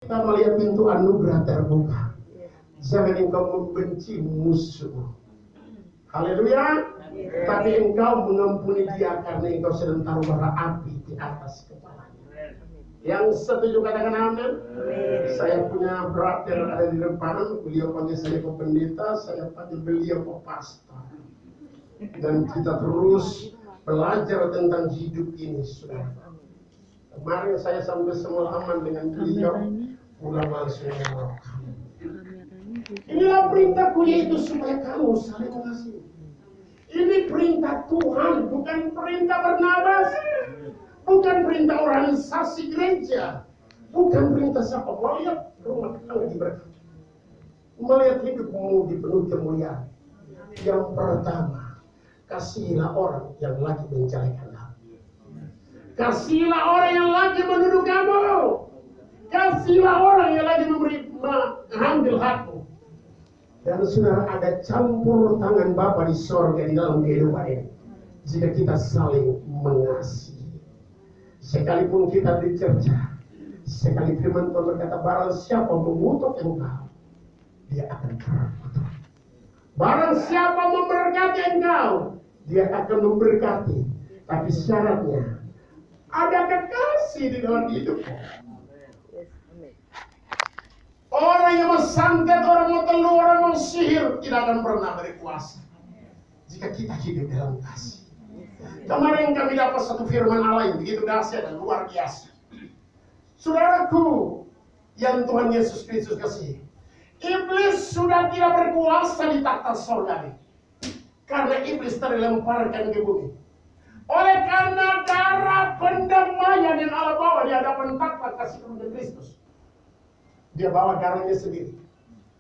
kita melihat pintu anugerah terbuka. Jangan engkau membenci musuh. Haleluya. Tapi engkau mengampuni dia karena engkau sedang taruh bara api di atas kepalanya. Yang setuju katakan amin. Saya punya brother ada di depan. Beliau panggil saya ke pendeta, saya panggil beliau ke pastor. Dan kita terus belajar tentang hidup ini, saudara. Kemarin saya sampai semalaman dengan beliau, pulang langsung merokok. Inilah perintahku, yaitu supaya kamu saling mengasihi. Ini perintah Tuhan, bukan perintah Barnabas, bukan perintah organisasi gereja, bukan perintah siapa. Melihat rumah tangga diberkati, melihat hidupmu dipenuhi kemuliaan. Yang pertama, kasihilah orang yang lagi menjelekan kamu. Kasihilah orang yang lagi menuduh kamu. Kasihilah orang yang lagi mengambil hakmu. Dan saudara, ada campur tangan Bapa di sorga di dalam kehidupan ini. Jika kita saling mengasihi. Sekalipun kita dicerca, sekali firman Tuhan berkata, barang siapa mengutuk engkau, dia akan terkutuk. Barang siapa memberkati engkau, dia akan memberkati. Tapi syaratnya, ada kekasih di dalam hidupmu. Orang yang mensantet, orang mau teluh, orang mau sihir tidak akan pernah berkuasa jika kita hidup dalam kasih. Kemarin kami dapat satu firman Allah yang begitu dahsyat dan luar biasa. Saudaraku yang Tuhan Yesus Kristus kasih, iblis sudah tidak berkuasa di takhta sorga ini, karena iblis terlemparkan ke bumi. Oleh karena darah pendamaian yang Allah bawa di hadapan takhta kasih karunia Kristus, dia bawa darahnya sendiri.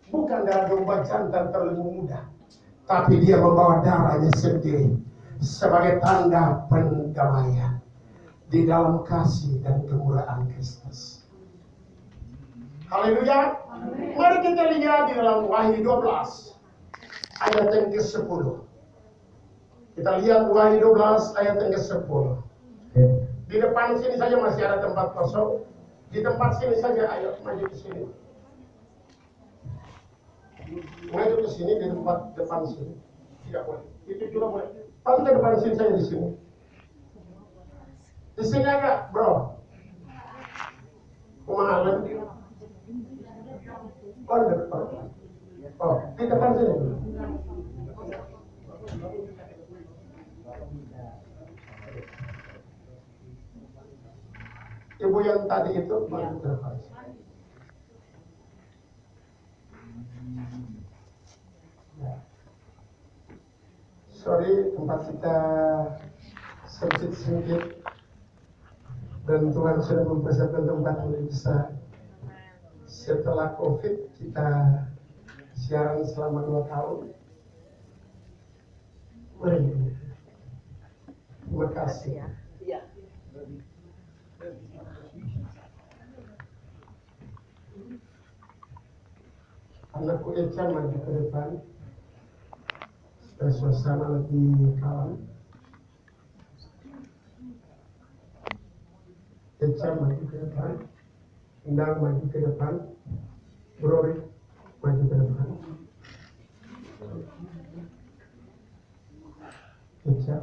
Bukan darah domba jantan terlalu muda, tapi dia membawa darahnya sendiri sebagai tanda pendamaian di dalam kasih dan kemurahan Kristus. Haleluya. Mari kita lihat di dalam Wahyu 12 ayat yang ke-10. Kita lihat Wahyu 12 ayat yang ke-10. Di depan sini saja masih ada tempat kosong. Di tempat sini saja, ayo maju ke sini. Maju ke sini di tempat depan sini. Tidak boleh. Itu juga boleh. Paling ke depan sini saja di sini. Di sini aja, bro. Kemahalan. Oh, di depan. Oh, di depan sini. Ibu yang tadi itu baru depan. Sorry, tempat kita sempit dan Tuhan sudah mempersiapkan tempat yang lebih besar. Setelah COVID kita siaran selama 2 tahun. Terima kasih. Anakku Echa maju ke depan supaya suasana lebih kalem. Echa maju ke depan, Endang maju ke depan, Brori maju ke depan. Echa,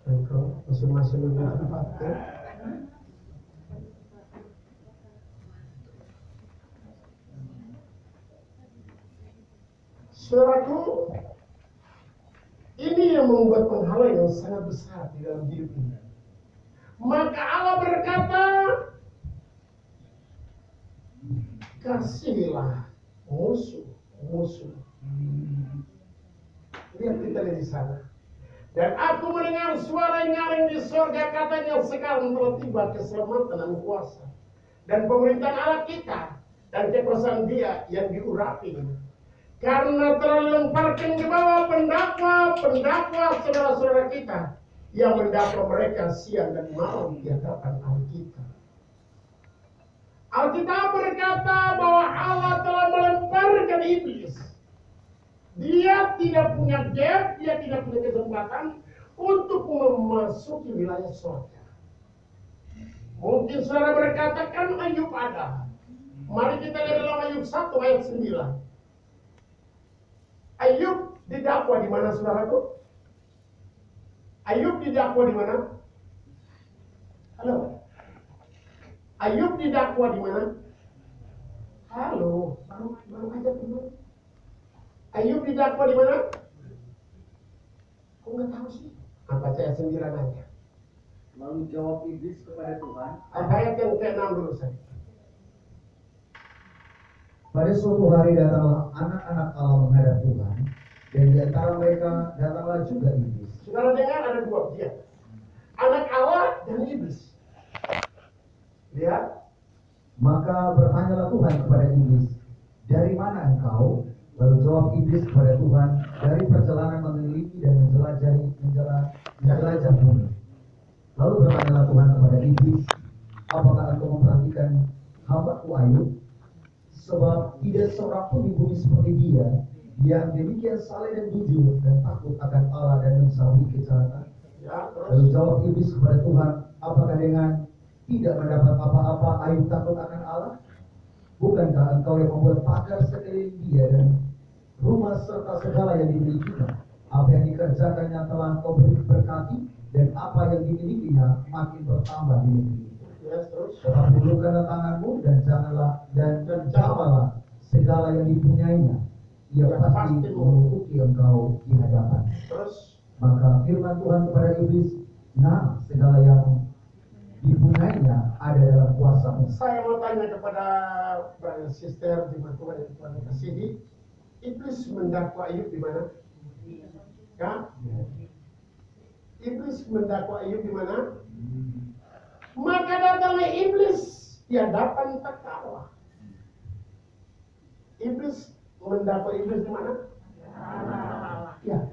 engkau masing-masing lebih tempatnya. Saudaraku, ini yang membuat penghalang yang sangat besar di dalam hidup ini. Maka Allah berkata, kasihilah musuh. Lihat kita di sana. Dan aku mendengar suara nyaring di surga, katanya sekarang telah tiba keselamatan dan kuasa dan pemerintahan Allah kita dan kekuasaan Dia yang diurapi. Karena telah lemparkan ke bawah pendakwa saudara-saudara kita yang mendakwa mereka siang dan malam di hadapan Allah kita. Alkitab berkata bahwa Allah telah melemparkan iblis. Dia tidak punya gap, dia tidak punya kesempatan untuk memasuki wilayah surga. Mungkin saudara berkata, kan Ayub ada. Mari kita lihat dalam Ayub 1 ayat 9. Ayub didakwa di mana, saudaraku? Ayub didakwa di mana? Halo. Ayub didakwa di mana? Halo, baru aja dulu. Ayub didakwa di mana? Kok nggak tahu sih? Baca ayat 9 aja. Lalu jawab iblis kepada Tuhan. Ayat yang ke-6 dulu saya. Pada suatu hari datanglah anak-anak Allah menghadap Tuhan, dan di antara mereka datanglah juga iblis. Saudara dengar, ada dua pihak, anak Allah dan iblis. Lihat. Maka bertanyalah Tuhan kepada iblis, dari mana engkau? Lalu jawab iblis kepada Tuhan, dari perjalanan meneliti dan menjelajah bumi. Lalu bertanyalah Tuhan kepada iblis, apakah engkau memperhatikan hamba-Ku Ayub? Sebab tidak seorang pun di bumi seperti dia, yang demikian saleh dan jujur dan takut akan Allah dan menjauhi kejahatan. Lalu jawab iblis kepada Tuhan, apakah dengan tidak mendapat apa-apa Ayub takut akan Allah? Bukankah engkau yang membuat pagar sekeliling dia dan rumah serta segala yang dimilikinya? Apa yang dikerjakannya telah engkau berkati, dan apa yang dimilikinya makin bertambah di negeri. Tetapi ulurkanlah tanganmu dan jamalah segala yang dipunyainya. Ia pasti mengutuki engkau di hadapan. Maka firman Tuhan kepada iblis, nah, segala yang dipunyainya ada dalam kuasamu. Saya mau tanya kepada brother sister di mana Tuhan yang Tuhan kasihi, iblis mendakwa Ayub di mana? Ya? Iblis mendakwa Ayub di mana? Maka datanglah iblis di hadapan takwa. Iblis mendakwa iblis di mana? Ya.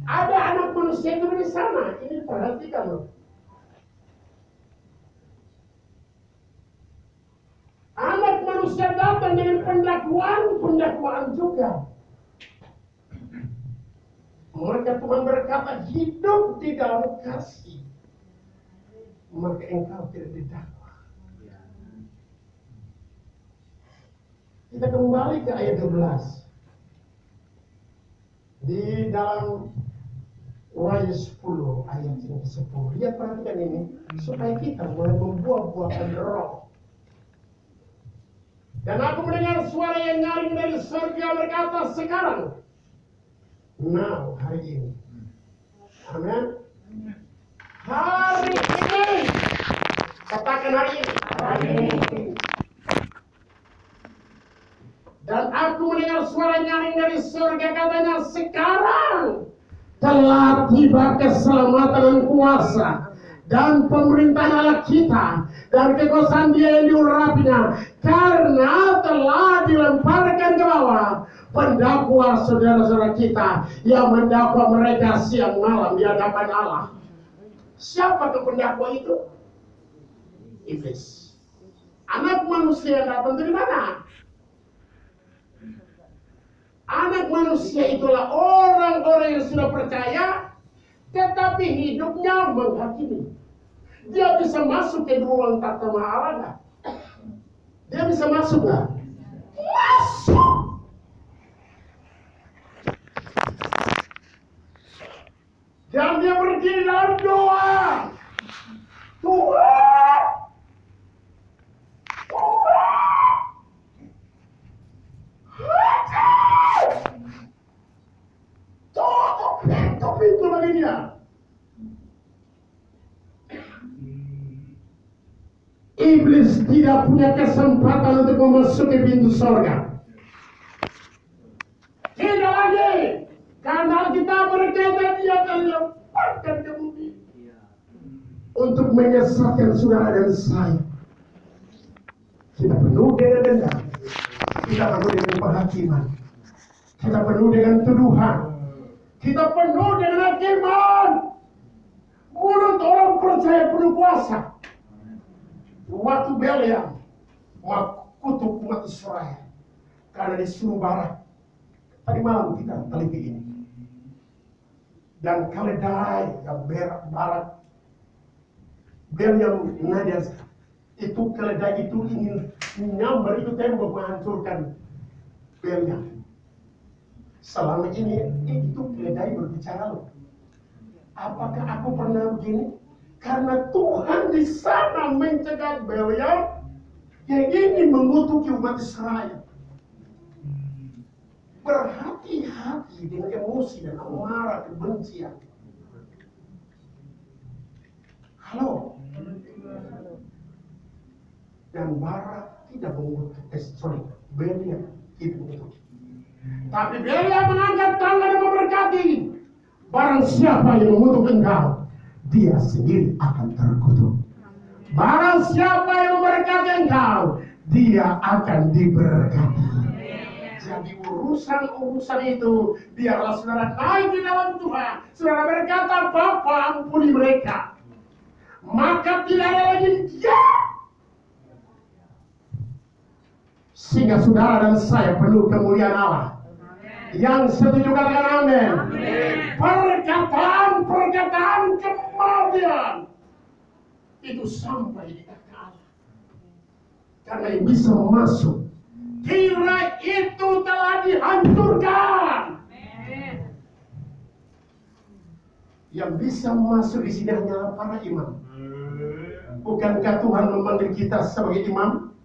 Ada anak manusia itu di sana. Ini perhatikan loh. Anak manusia datang dengan pendakwaan juga. Maka Tuhan berkata, hidup di dalam kasih, maka engkau tidak didakwa. Kita kembali ke ayat 12. Di dalam Wahyu 10 ayat yang ke-10. Lihat, perhatikan ini, supaya kita boleh membuah-buahkan roh. Dan aku mendengar suara yang nyaring dari surga berkata, sekarang, now, hari ini. Amin. Hari ini. Katakan hari ini. Hari ini. Dan aku mendengar suara nyaring dari surga katanya, sekarang telah tiba keselamatan dan kuasa dan pemerintahan Allah kita dan kekuasaan Dia yang diurapinya, karena telah dilemparkan ke bawah pendakwa saudara-saudara kita yang mendakwa mereka siang malam di hadapan Allah. Siapa tuh pendakwa itu? Iblis. Anak manusia datang dari mana? Anak manusia itulah orang-orang yang sudah percaya, tetapi hidupnya menghakimi. Dia bisa masuk ke ruang tatama Allah nggak? Dia bisa masuk nggak? Masuk. Dan dia berdiri dalam doa. Tuhan, tutup pintu bagi dia. Iblis tidak punya kesempatan untuk memasuki pintu surga. Tidak lagi. Karena kita berkata dia akan lemparkan ke bumi untuk menyesatkan saudara dan saya. Kita penuh dengan dendam, kita penuh dengan penghakiman, kita penuh dengan tuduhan, kita penuh dengan hakiman. Mulut orang percaya penuh kuasa. Waktu Belial mengutuk umat Israel karena disuruh barat. Tadi malam kita teliti ini. Dan keledai yang barat Beliau nadia itu keledai itu ingin nyambar itu tembok menghancurkan beliau. Selama ini itu keledai berbicara loh. Apakah aku pernah begini? Karena Tuhan di sana mencegah beliau yang ingin mengutuki umat Israel. Berhati-hati dengan emosi dan amarah kebencian. Halo. Dan Barak tidak mengutuk, Belia tidak mengutuk. Tapi Belia mengangkat tangan dan memberkati. Barang siapa yang mengutuk engkau, dia sendiri akan terkutuk. Barang siapa yang memberkati engkau, dia akan diberkati. Jadi urusan itu biarlah saudara naik di dalam Tuhan. Saudara berkata, Bapa ampuni mereka. Maka tidak ada lagi dia. Sehingga saudara dan saya penuh kemuliaan Allah. Yang setuju katakan amin. Perkataan kemudian itu sampai di kaki Allah. Karena yang bisa masuk, kira itu telah dihancurkan. Yang bisa masuk di sini hanyalah para imam. Bukankah Tuhan memanggil kita sebagai imam?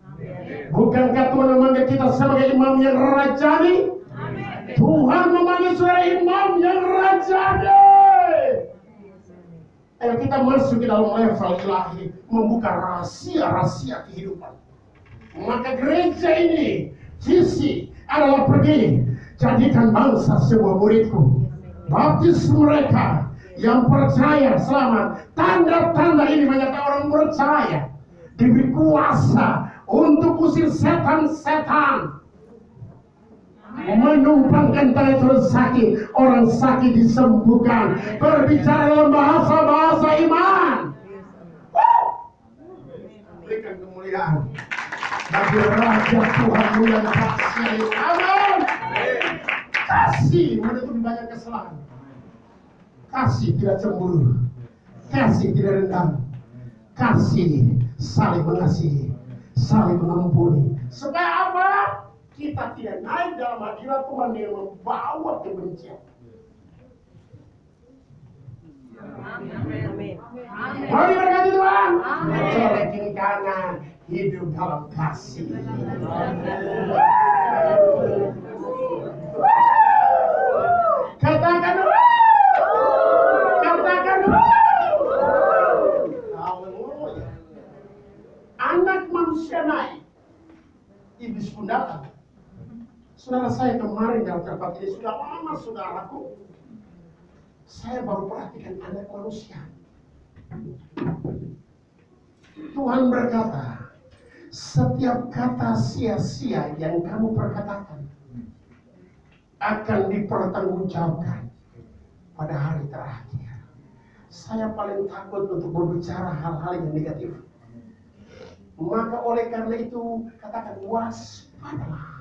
Bukankah Tuhan memanggil kita sebagai imam yang rajani? Tuhan memanggil saudara imam yang rajani. Ayo kita masuk ke dalam level ilahi, membuka rahasia-rahasia kehidupan. Maka gereja ini, visi adalah pergi, jadikan bangsa semua muridku. Baptis mereka yang percaya selamat. Tanda-tanda ini menyatakan orang percaya diberi kuasa untuk usir setan-setan, menumpangkan tangan orang sakit disembuhkan, berbicara dalam bahasa iman. Berikan kemuliaan bagi Raja Tuhan yang kasih. Amin. Kasih menutupi banyak kesalahan. Kasih tidak cemburu. Kasih tidak dendam. Kasih saling mengasihi, saling mengampuni. Supaya apa? Kita tidak naik dalam hadirat Tuhan yang membawa kebencian. Amin. Mari berkati Tuhan. Coba kiri kanan, hidup dalam kasih. Katakan anak manusia naik, iblis pun datang. Saudara saya kemarin dalam tempat ini sudah lama, saudaraku. Saya baru perhatikan anak manusia. Tuhan berkata, setiap kata sia-sia yang kamu perkatakan akan dipertanggungjawabkan pada hari terakhir. Saya paling takut untuk berbicara hal-hal yang negatif. Maka oleh karena itu katakan waspadalah.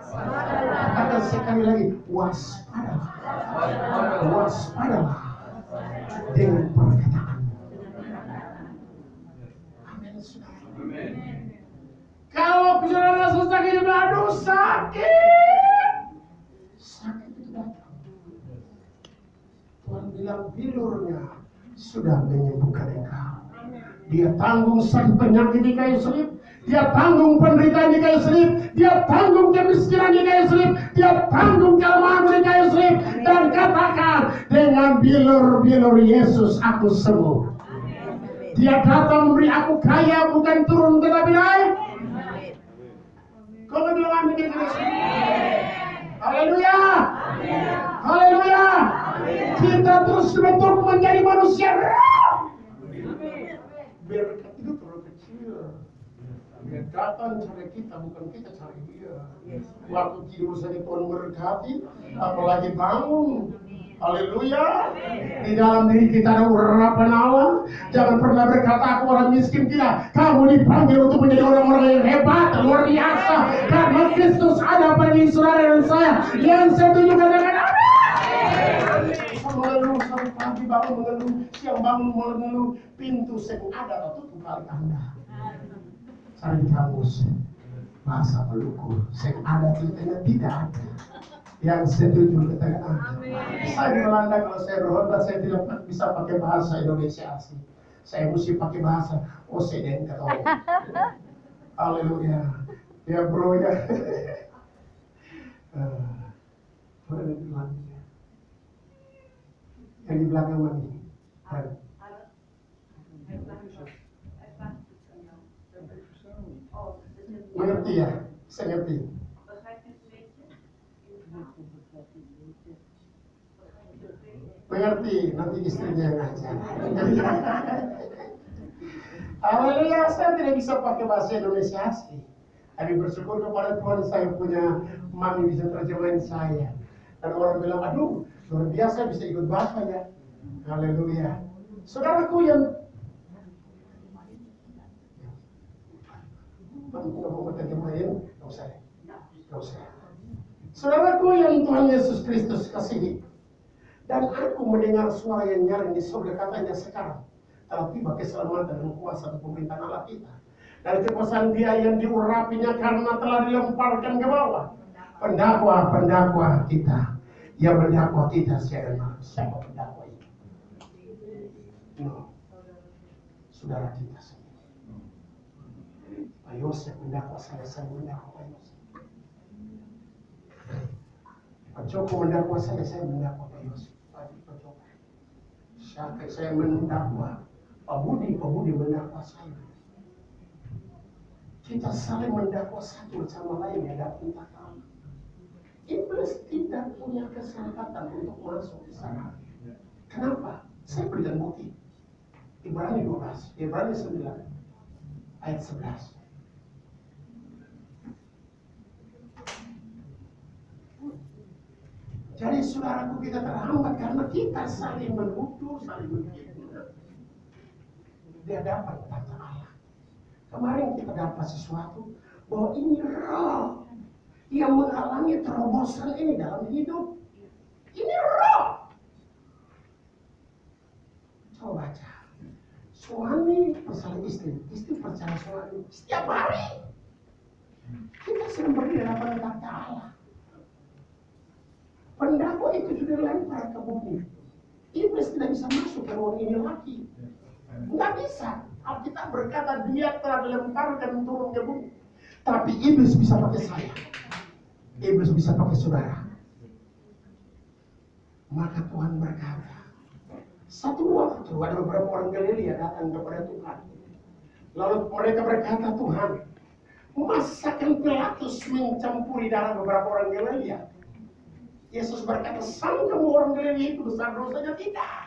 Katakan sekali lagi waspadalah. Waspadalah dengan perkataan. Amin saudara. Kalau saudara sakit, aduh sakit itu datang. Tuhan bilang bilurnya sudah menyembuhkan engkau. Dia tanggung sakit penyakit di kayu salib. Dia tanggung penderitaan di kayu salib. Dia tanggung kemiskinan di kayu salib. Dia tanggung kelemahan di kayu salib. Dan katakan, dengan bilur-bilur Yesus aku sembuh. Dia datang memberi aku kaya, bukan turun tetapi naik. Kau bilang amin di Yesus. Haleluya. Haleluya. Kita terus bentuk menjadi manusia roh. Berkat itu terlalu kecil. Dekatan cari kita, bukan kita cari dia. Waktu tidur saja Tuhan berkati, apalagi bangun. Haleluya. Di dalam diri kita ada urapan Allah. Jangan pernah berkata aku orang miskin, tidak. Kamu dipanggil untuk menjadi orang-orang yang hebat, luar biasa. Karena Kristus ada pada diri saudara dan saya. Yang setuju katakan amin. pagi bangun mengeluh, siang bangun mengeluh, pintu sing ada atau tutup kali Anda. Cari kamus bahasa Maluku, sing ada tulisannya tidak ada. Yang setuju katakan amin. Saya di Belanda kalau saya berkhotbah saya tidak bisa pakai bahasa Indonesia asli. Saya mesti pakai bahasa Oseden kata. Haleluya. Ya bro ya. Yang di belakang mana? Mengerti ya? Saya ngerti. Mengerti, nanti istrinya yang ngajar. Haleluya, saya tidak bisa pakai bahasa Indonesia asli. Tapi bersyukur kepada Tuhan saya punya mami bisa terjemahin saya. Dan orang bilang, aduh, luar biasa bisa ikut bahasa ya. Haleluya. Saudaraku yang nggak mau terjemahin, nggak usah. Saudaraku yang Tuhan Yesus Kristus kasihi. Dan aku mendengar suara yang nyaring di surga katanya sekarang telah tiba keselamatan dan kuasa dan pemerintahan Allah kita. Dan kekuasaan dia yang diurapinya karena telah dilemparkan ke bawah. Pendakwa kita yang mendakwa kita siapa pendakwa itu? No. Saudara kita sendiri. Pak Yosef mendakwa saya mendakwa Pak Yosef. Pak Joko mendakwa saya mendakwa Pak Yosef. Saya mendakwa Pak Budi mendakwa saya. Kita saling mendakwa satu sama lain ya dalam takal. Iblis tidak punya kesempatan untuk masuk di sana. Kenapa? Saya berikan bukti. Ibrani 12, Ibrani 9, ayat 11. Jadi saudaraku kita terhambat karena kita saling menuduh, saling menghina. Dia dapat kata Allah. Kemarin kita dapat sesuatu bahwa ini roh yang menghalangi terobosan ini dalam hidup. Ini roh. Coba baca. Suami percaya istri percaya suami. Setiap hari kita sedang berdiri dalam kata Allah. Pendakwa itu sudah lempar ke bumi. Iblis tidak bisa masuk ke ruang ini lagi. Nggak bisa. Alkitab berkata dia telah dilemparkan turun ke bumi. Tapi iblis bisa pakai saya. Iblis bisa pakai saudara. Maka Tuhan berkata, satu waktu ada beberapa orang Galilea datang kepada Tuhan. Lalu mereka berkata, Tuhan, masakan Pilatus mencampuri darah beberapa orang Galilea? Yesus berkata, sangkamu orang Galilea itu besar dosanya? Tidak.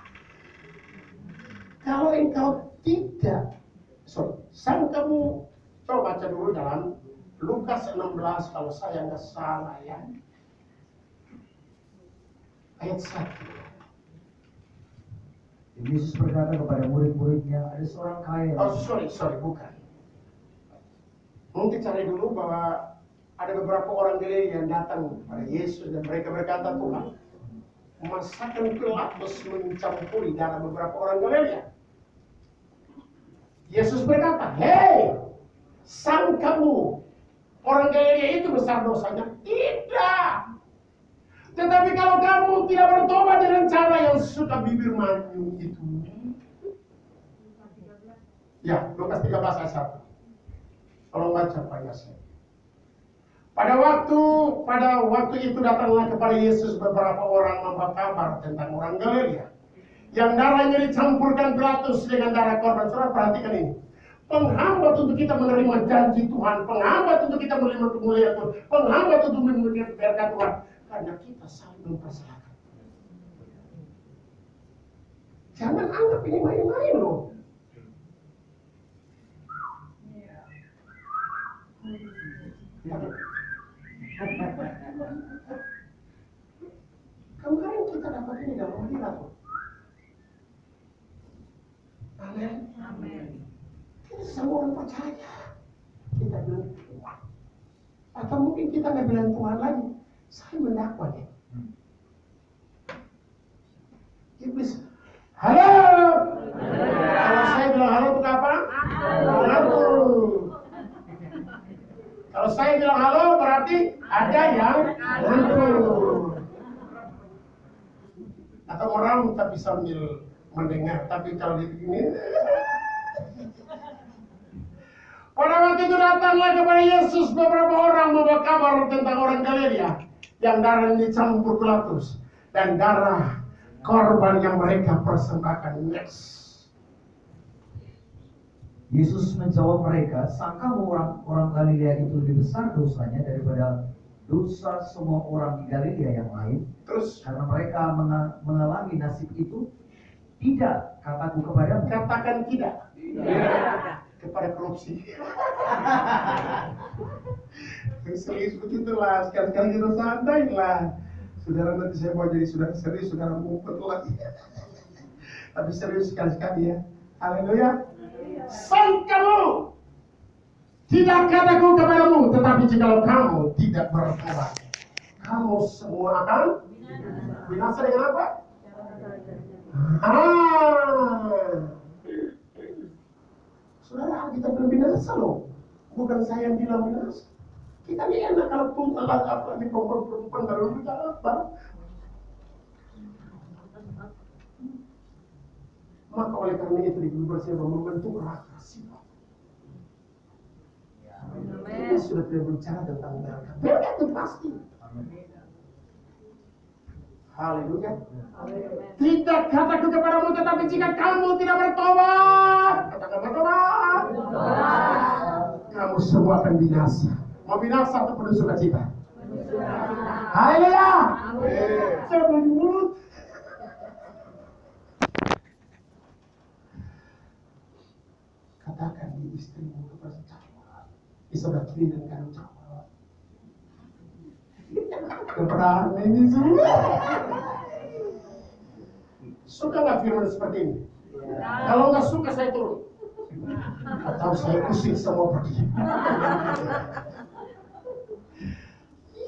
Kalau engkau tidak, sangkamu, coba baca dulu dalam Lukas 16 kalau saya nggak salah ya. Ayat 1. Yesus berkata kepada murid-muridnya, ada seorang kaya. Oh sorry, bukan. Mungkin cari dulu bahwa ada beberapa orang Galilea yang datang kepada Yesus dan mereka berkata, Tuhan, masakan Pilatus mencampuri darah beberapa orang Galilea? Yesus berkata, hei, sangkamu orang Galilea itu besar dosanya? Tidak. Tetapi kalau kamu tidak bertobat dengan cara yang suka bibir manyun itu. Ya, Lukas 13 ayat 1. Tolong baca Pak Yasir. Pada waktu itu datanglah kepada Yesus beberapa orang membawa kabar tentang orang Galilea yang darahnya dicampurkan Pilatus dengan darah korban. Saudara perhatikan ini. Penghambat untuk kita menerima janji Tuhan, penghambat untuk kita menerima kemuliaan Tuhan, penghambat untuk menerima berkat Tuhan, karena kita saling mempersalahkan. Jangan anggap ini main-main loh. Kemarin kita dapat ini dalam hadirat. Amin. Kita semua orang percaya. Kita bilang Tuhan. Atau mungkin kita nggak bilang Tuhan lagi. Saya mendakwa deh. Iblis Halo. Kalau saya bilang halo itu apa? Halo. Kalau saya bilang halo berarti ada yang ngantuk. Atau orang tapi sambil mendengar, tapi kalau di begini. Pada waktu itu datanglah kepada Yesus beberapa orang membawa kabar tentang orang Galilea yang darahnya dicampur Pilatus dan darah korban yang mereka persembahkan. Yesus menjawab mereka, sangka orang Galilea itu lebih besar dosanya daripada dosa semua orang di Galilea yang lain? Terus Karena mereka mengalami nasib itu? Tidak, kataku kepadamu. katakan tidak. Kepada korupsi. Serius begitulah, sekali-kali kita santai lah. Saudara, nanti saya mau jadi saudara serius, saudara ngumpet lagi. Tapi serius sekali-sekali ya. Haleluya. Sang kamu, tidak kataku kepadamu, tetapi jikalau kamu tidak bertobat, kamu semua akan binasa dengan apa? Saudara, kita belum binasa loh. Bukan saya yang bilang binasa. Kita ini enak kalau pun apa di perempuan baru kita apa. Maka oleh karena itu di bersama membentuk rasa sifat. Kita sudah tidak bicara tentang berkat. Berkat itu pasti. Haleluya. Tidak kataku kepadamu, tetapi jika kamu tidak bertobat, katakan bertobat, kamu semua akan binasa. Mau binasa atau penuh sukacita? Haleluya. Saya mulut. Katakan di istrimu kepada cawat, di sebelah kiri dan kanan cawat. Keberanian ini semua. Suka nggak firman seperti ini? Kalau nggak suka saya turun. Atau saya usir semua pergi.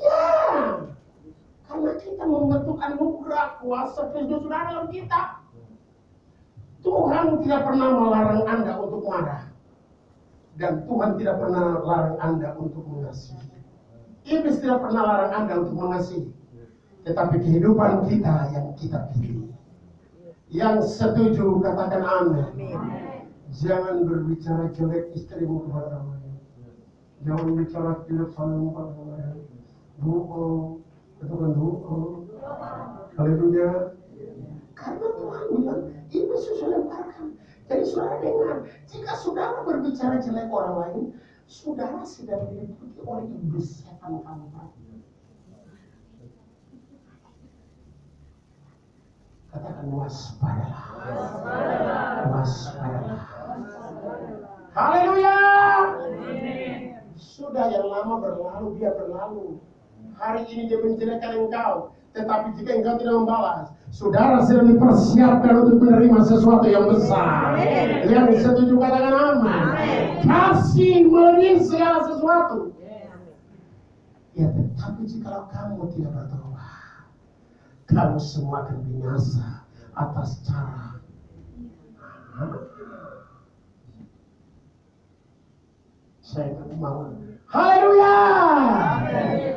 Ya, karena kita membentuk anugerah kuasa Kristus sudah dalam kita. Tuhan tidak pernah melarang Anda untuk marah. Dan Tuhan tidak pernah larang Anda untuk mengasihi. Iblis tidak pernah larang Anda untuk mengasihi. Tetapi kehidupan kita yang kita pilih. Yang setuju katakan amin. Jangan berbicara jelek istrimu kepada orang lain. Jangan bicara jelek suamimu kepada orang lain. Bohong, katakan bohong. Haleluya. Karena Tuhan bilang ini sudah lemparkan. Jadi saudara dengar, jika saudara berbicara jelek orang lain, saudara sedang diliputi oleh iblis setan kamu. Katakan waspadalah. Waspadalah. Haleluya. Sudah yang lama berlalu, dia berlalu. Hari ini dia menjelekkan engkau. Tetapi jika engkau tidak membalas, saudara sedang dipersiapkan untuk menerima sesuatu yang besar. Yang setuju katakan amin. Kasih melebihi segala sesuatu. Ya, tetapi jika kamu tidak bertobat, kamu semua akan binasa atas cara. Saya tak mau. Haleluya.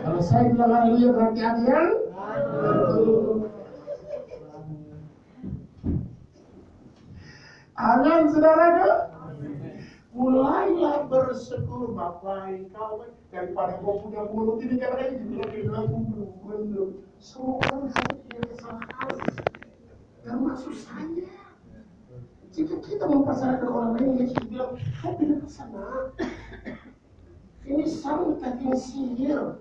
Kalau saya bilang haleluya berarti ada yang amin, saudaraku. Mulailah bersyukur Bapak engkau daripada kau punya mulut ini katanya dibilang belum. Semua orang saya punya kesalahan, termasuk saya. Jika kita mempersanakan orang lain, Yesus bilang, kau tidak kesana. Ini sarung tapi sihir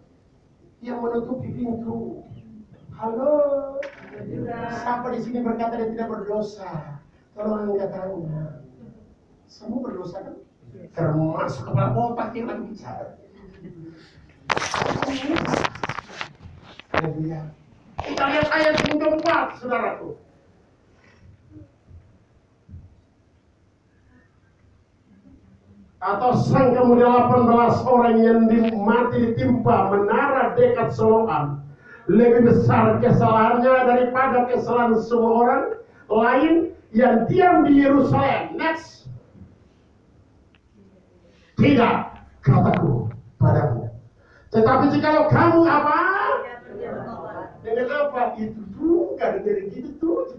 yang menutupi pintu. Halo, siapa di sini berkata dia tidak berdosa? Tolong angkat tangan. Semua berdosa kan? Termasuk kepala otak yang lagi bicara. Kita lihat ayat yang keempat, saudaraku. Atau sang kamu 18 orang yang mati ditimpa menara dekat Siloam lebih besar kesalahannya daripada kesalahan semua orang lain yang diam di Yerusalem. Next. Tidak, kataku padamu. Tetapi jikalau kamu apa? Dengan apa? Itu tuh, kadang dari gitu tuh.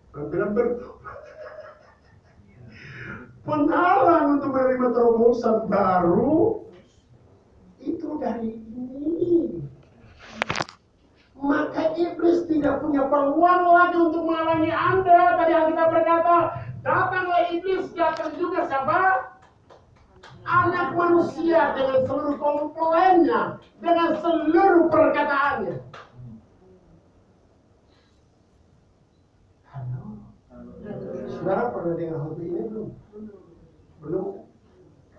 Benar-benar penghalang untuk menerima terobosan baru itu dari ini. Maka iblis tidak punya peluang lagi untuk menghalangi Anda. Tadi Alkitab berkata, datanglah iblis, datang juga siapa? Anak manusia dengan seluruh komplainnya, dengan seluruh perkataannya. Halo. Saudara pernah dengar hal ini belum? Belum.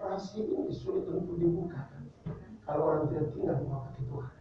Rahasia ini sulit untuk dibuka. Kalau orang tidak tinggal di bawah kaki Tuhan.